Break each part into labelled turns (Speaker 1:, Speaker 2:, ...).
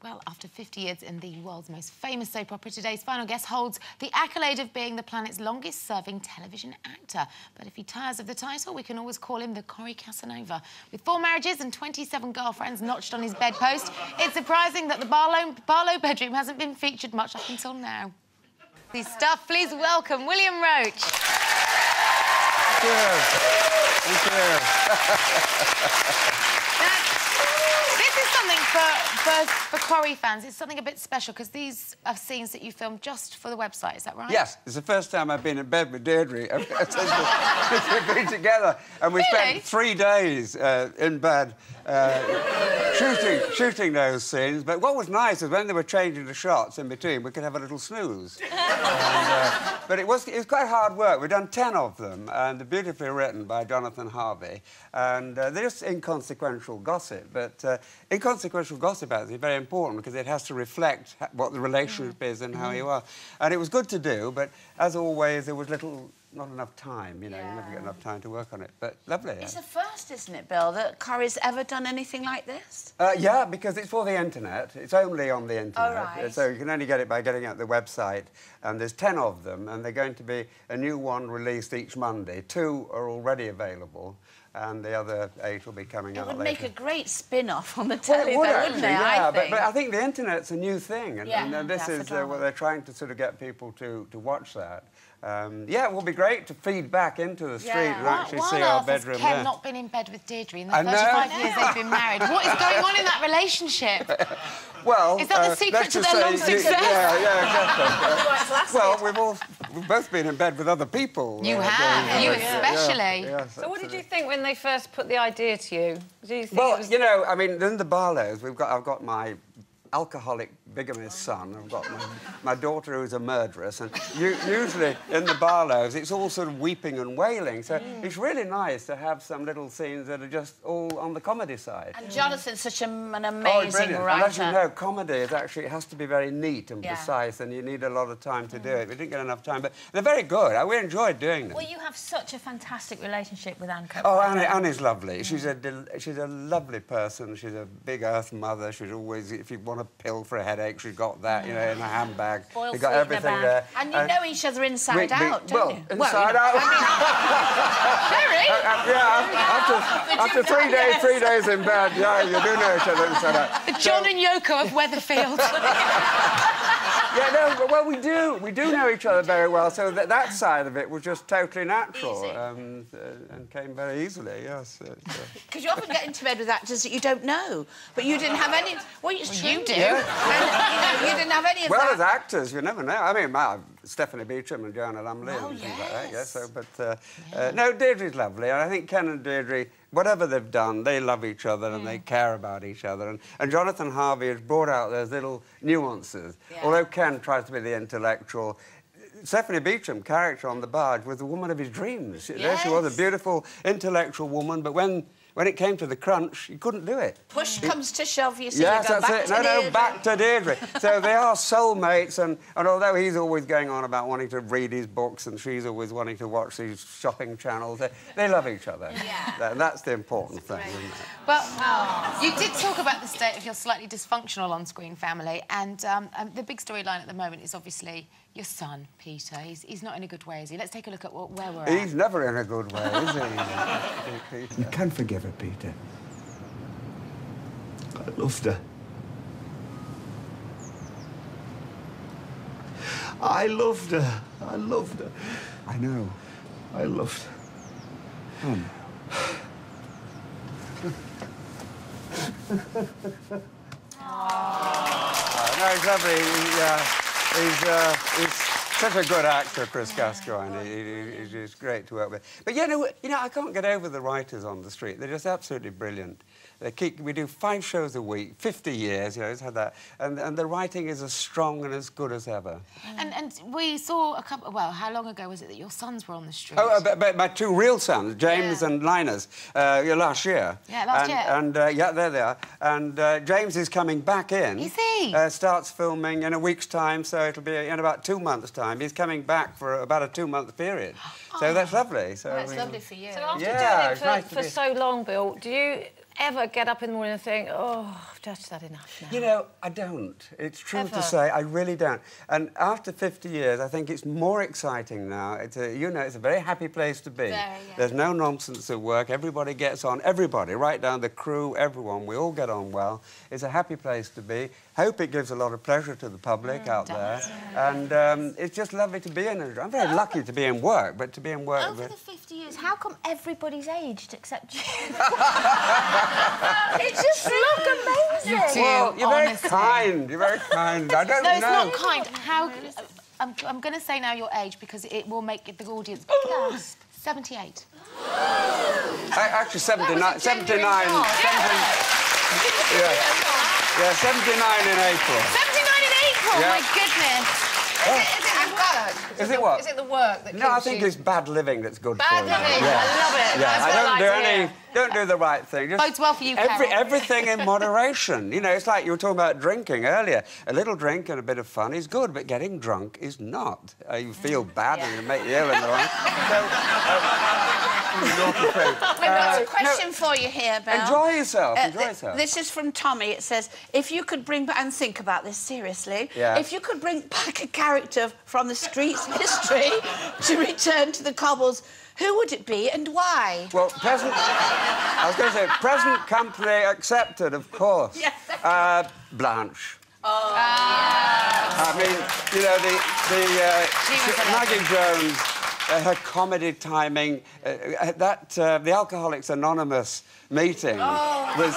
Speaker 1: Well, after 50 years in the world's most famous soap opera, today's final guest holds the accolade of being the planet's longest-serving television actor. But if he tires of the title, we can always call him the Corrie Casanova. With 4 marriages and 27 girlfriends notched on his bedpost, it's surprising that the Barlow bedroom hasn't been featured much up until now. These stuff, please welcome William Roache.
Speaker 2: Thank you. Thank you.
Speaker 1: This is something for Corrie fans. It's something a bit special because these are scenes that you filmed just for the website. Is that right?
Speaker 2: Yes, it's the first time I've been in bed with Deirdre since we've been together, and we spent 3 days in bed shooting those scenes. But what was nice is when they were changing the shots in between, we could have a little snooze. But it was quite hard work. We've done 10 of them, and they're beautifully written by Jonathan Harvey. And they're just inconsequential gossip, but inconsequential gossip is very important because it has to reflect what the relationship is and how you are. And it was good to do, but as always, there was not enough time, you know, you never get enough time to work on it, but lovely.
Speaker 3: It's a first, isn't it, Bill, that Corrie's ever done anything like this?
Speaker 2: Yeah, because it's for the internet. It's only on the internet.
Speaker 3: Oh, right.
Speaker 2: So you can only get it by getting out the website, and there's 10 of them, and they're going to be a new one released each Monday. 2 are already available, and the other 8 will be coming out later.
Speaker 3: It would make a great spin-off on the telly,
Speaker 2: well,
Speaker 3: wouldn't it?
Speaker 2: Yeah,
Speaker 3: I think.
Speaker 2: But I think the internet's a new thing, and this is what they're trying to sort of get people to watch that. Yeah, it will be great to feed back into the street and actually see our bedroom
Speaker 1: there. Why on earth has Ken not been in bed with Deirdre in the 35 years they've been married? What is going on in that relationship?
Speaker 2: Well,
Speaker 1: is that the secret to their long success?
Speaker 2: Yeah, exactly. Well, we've both been in bed with other people.
Speaker 1: You have, you especially.
Speaker 4: Yes, so what did you think when they first put the idea to you? Do you think
Speaker 2: well,
Speaker 4: it was...
Speaker 2: you know, I mean, in the Barlows, I've got my alcoholic, bigamous son. I've got my daughter who's a murderess, and usually in the Barlows it's all sort of weeping and wailing, so it's really nice to have some little scenes that are just all on the comedy side.
Speaker 3: And Jonathan's such an amazing writer.
Speaker 2: And as you know, comedy is actually, it has to be very neat and precise, and you need a lot of time to do it. We didn't get enough time, but they're very good. We enjoyed doing them.
Speaker 5: Well, you have such a fantastic relationship with Anne.
Speaker 2: Oh, Annie's lovely. She's a lovely person. She's a big earth mother. She's always, if you want a pill for a headache, she's got that, you know, in a handbag. You've got everything there.
Speaker 3: And you know each other inside out, don't you?
Speaker 2: Inside out.
Speaker 3: Very.
Speaker 2: After 3 days in bed, yeah, you do know each other inside out.
Speaker 1: The John and Yoko of Weatherfield.
Speaker 2: Yeah, no, well, we do know each other very well, so that side of it was just totally natural and came very easily, yes.
Speaker 3: Because you often get into bed with actors that you don't know, but you didn't have any... Well, it's true.
Speaker 1: You do.
Speaker 3: Yeah. And, you didn't have any of that.
Speaker 2: Well, as actors, you never know. I mean, Stephanie Beacham and Joanna Lumley and things like that, yes. So, but, no, Deirdre's lovely, and I think Ken and Deirdre, whatever they've done, they love each other and they care about each other. And Jonathan Harvey has brought out those little nuances. Although Ken tries to be the intellectual, Stephanie Beacham, character on the barge, was the woman of his dreams. There she was, a beautiful, intellectual woman, but when it came to the crunch, you couldn't do it.
Speaker 3: Push comes to shove, you see,
Speaker 2: yes,
Speaker 3: you go back to Deirdre.
Speaker 2: No, back to Deirdre. So they are soulmates, and although he's always going on about wanting to read his books and she's always wanting to watch these shopping channels, they love each other. Yeah. And that's the important thing, isn't it?
Speaker 1: But you did talk about the state of your slightly dysfunctional on-screen family, and the big storyline at the moment is obviously your son, Peter. He's not in a good way, is he? Let's take a look at where we're at.
Speaker 2: He's never in a good way, is he?
Speaker 6: You can forgive her, Peter. I loved her. I loved her. I loved her.
Speaker 2: I know.
Speaker 6: I loved her.
Speaker 2: Oh, no, he's lovely. He's such a good actor, Chris Gascoigne. He's just great to work with. But, you know, I can't get over the writers on the street. They're just absolutely brilliant. We do 5 shows a week, 50 years, you know, it's had that. And the writing is as strong and as good as ever.
Speaker 1: And we saw a couple... Well, how long ago was it that your sons were on the street?
Speaker 2: Oh, but my 2 real sons, James and Linus, last year.
Speaker 1: Yeah, last year.
Speaker 2: And, yeah, there they are. And James is coming back in.
Speaker 1: Is he?
Speaker 2: Starts filming in a week's time, so it'll be in about 2 months' time. He's coming back for about a 2-month period. So that's lovely. So,
Speaker 3: that's lovely for you.
Speaker 4: So after doing it for so long, Bill, do you ever get up in the morning and think, oh, I've
Speaker 5: judged that enough now.
Speaker 2: You know, I don't. It's true
Speaker 5: Ever?
Speaker 2: to say, I really don't. And after 50 years, I think it's more exciting now. It's a, you know, it's a very happy place to be.
Speaker 1: Very, yeah.
Speaker 2: There's no nonsense at work. Everybody gets on. Everybody, right down the crew, everyone. We all get on well. It's a happy place to be. Hope it gives a lot of pleasure to the public out there. And it's just lovely to be in it. I'm very lucky to be in work, but to be in work...
Speaker 5: Over the 50 years, how come everybody's aged except you?
Speaker 3: It just look amazing.
Speaker 2: Well, you're very
Speaker 1: honestly.
Speaker 2: kind. You're very kind. I don't know.
Speaker 1: No, it's not kind. How... I'm going to say now your age because it will make the audience gasp. 78.
Speaker 2: Actually, 79. 79. Yeah, 79 in April.
Speaker 1: 79 in April?
Speaker 2: Yeah.
Speaker 1: My goodness.
Speaker 4: Is it work?
Speaker 2: Is it what?
Speaker 4: Is it the work that
Speaker 2: No, I
Speaker 4: keeps
Speaker 2: think
Speaker 4: you...
Speaker 2: it's bad living that's good for
Speaker 4: Bad
Speaker 2: you.
Speaker 4: living.
Speaker 2: Yeah.
Speaker 4: I love it.
Speaker 2: Yeah,
Speaker 4: That's
Speaker 2: I
Speaker 4: what
Speaker 2: don't
Speaker 4: I
Speaker 2: do
Speaker 4: like to
Speaker 2: any...
Speaker 4: hear.
Speaker 2: Don't do the right thing. Just
Speaker 1: Bodes well for you, Carol.
Speaker 2: everything in moderation. You know, it's like you were talking about drinking earlier. A little drink and a bit of fun is good, but getting drunk is not. You feel bad and it'll make you ill in the long.
Speaker 3: We've got a question for you here, Belle.
Speaker 2: Enjoy yourself. Enjoy yourself.
Speaker 3: This is from Tommy. It says, if you could bring back... And think about this seriously.
Speaker 2: Yeah.
Speaker 3: If you could bring back a character from the streets of history to return to the cobbles, who would it be and why?
Speaker 2: Well, present... I was going to say, present company accepted, of course.
Speaker 3: Yes.
Speaker 2: Blanche. Oh. I mean, you know, Maggie Jones, her comedy timing, the Alcoholics Anonymous meeting was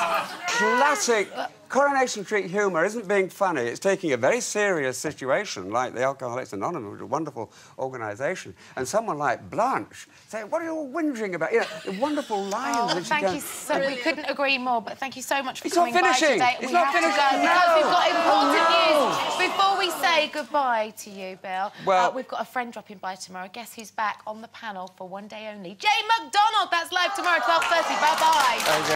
Speaker 2: classic. Coronation Street humour isn't being funny. It's taking a very serious situation, like the Alcoholics Anonymous, which is a wonderful organisation, and someone like Blanche saying, "What are you all whinging about?" You know, the wonderful lines. that she
Speaker 1: Thank
Speaker 2: can-
Speaker 1: you so... We couldn't agree more, but thank you so much for
Speaker 2: It's not
Speaker 1: coming by
Speaker 2: finishing.
Speaker 1: today.
Speaker 2: It's
Speaker 1: we
Speaker 2: not
Speaker 1: have
Speaker 2: finishing.
Speaker 1: to go
Speaker 2: No.
Speaker 1: because we've got important news. Before we say goodbye to you, Bill,
Speaker 2: Well-
Speaker 1: we've got a friend dropping by tomorrow. Guess who's back on the panel for one day only? Jay McDonald. That's live tomorrow, 12:30. Bye-bye.